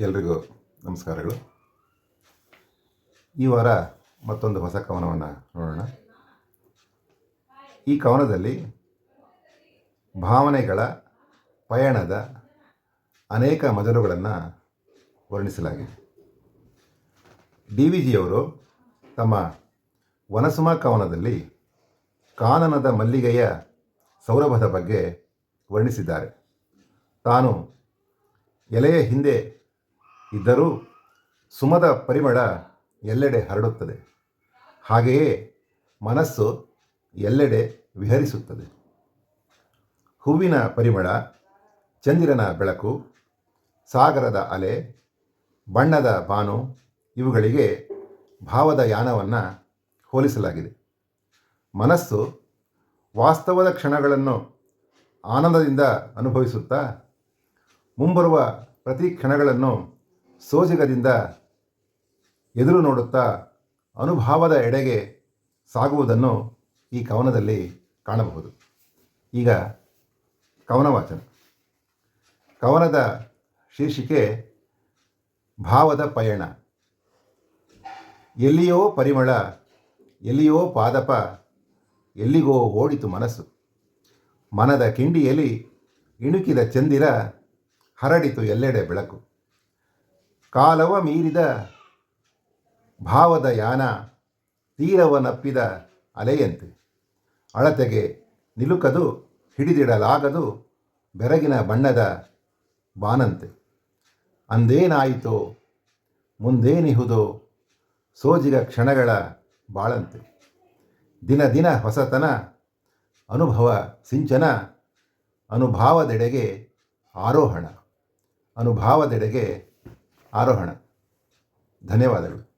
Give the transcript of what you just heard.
ಎಲ್ರಿಗೂ ನಮಸ್ಕಾರಗಳು. ಈ ವಾರ ಮತ್ತೊಂದು ಹೊಸ ಕವನವನ್ನು ನೋಡೋಣ. ಈ ಕವನದಲ್ಲಿ ಭಾವನೆಗಳ ಪಯಣದ ಅನೇಕ ಮಜಲುಗಳನ್ನು ವರ್ಣಿಸಲಾಗಿದೆ. DVಜಿಯವರು ತಮ್ಮ ವನಸುಮ ಕವನದಲ್ಲಿ ಕಾನನದ ಮಲ್ಲಿಗೆಯ ಸೌರಭದ ಬಗ್ಗೆ ವರ್ಣಿಸಿದ್ದಾರೆ. ತಾನು ಎಲೆಯ ಹಿಂದೆ ಇದ್ದರೂ ಸುಮದ ಪರಿಮಳ ಎಲ್ಲೆಡೆ ಹರಡುತ್ತದೆ, ಹಾಗೆಯೇ ಮನಸ್ಸು ಎಲ್ಲೆಡೆ ವಿಹರಿಸುತ್ತದೆ. ಹೂವಿನ ಪರಿಮಳ, ಚಂದಿರನ ಬೆಳಕು, ಸಾಗರದ ಅಲೆ, ಬಣ್ಣದ ಬಾನು ಇವುಗಳಿಗೆ ಭಾವದ ಯಾನವನ್ನು ಹೋಲಿಸಲಾಗಿದೆ. ಮನಸ್ಸು ವಾಸ್ತವದ ಕ್ಷಣಗಳನ್ನು ಆನಂದದಿಂದ ಅನುಭವಿಸುತ್ತಾ ಮುಂಬರುವ ಪ್ರತಿ ಕ್ಷಣಗಳನ್ನು ಸೋಜಿಗದಿಂದ ಎದುರು ನೋಡುತ್ತಾ ಅನುಭವದ ಎಡೆಗೆ ಸಾಗುವುದನ್ನು ಈ ಕವನದಲ್ಲಿ ಕಾಣಬಹುದು. ಈಗ ಕವನ ವಾಚನ. ಕವನದ ಶೀರ್ಷಿಕೆ ಭಾವದ ಪಯಣ. ಎಲ್ಲಿಯೋ ಪರಿಮಳ, ಎಲ್ಲಿಯೋ ಪಾದಪ, ಎಲ್ಲಿಗೋ ಓಡಿತು ಮನಸ್ಸು. ಮನದ ಕಿಂಡಿಯಲ್ಲಿ ಇಣುಕಿದ ಚಂದಿರ, ಹರಡಿತು ಎಲ್ಲೆಡೆ ಬೆಳಕು. ಕಾಲವ ಮೀರಿದ ಭಾವದ ಯಾನ, ತೀರವನಪ್ಪಿದ ಅಲೆಯಂತೆ. ಅಳತೆಗೆ ನಿಲುಕದು, ಹಿಡಿದಿಡಲಾಗದು ಬೆರಗಿನ ಬಣ್ಣದ ಬಾನಂತೆ. ಅಂದೇನಾಯಿತೋ ಮುಂದೇನಿಹುದೋ ಸೋಜಿಗ ಕ್ಷಣಗಳ ಬಾಳಂತೆ. ದಿನ ದಿನ ಹೊಸತನ, ಅನುಭವ ಸಿಂಚನ, ಅನುಭಾವದೆಡೆಗೆ ಆರೋಹಣ. ಧನ್ಯವಾದಗಳು.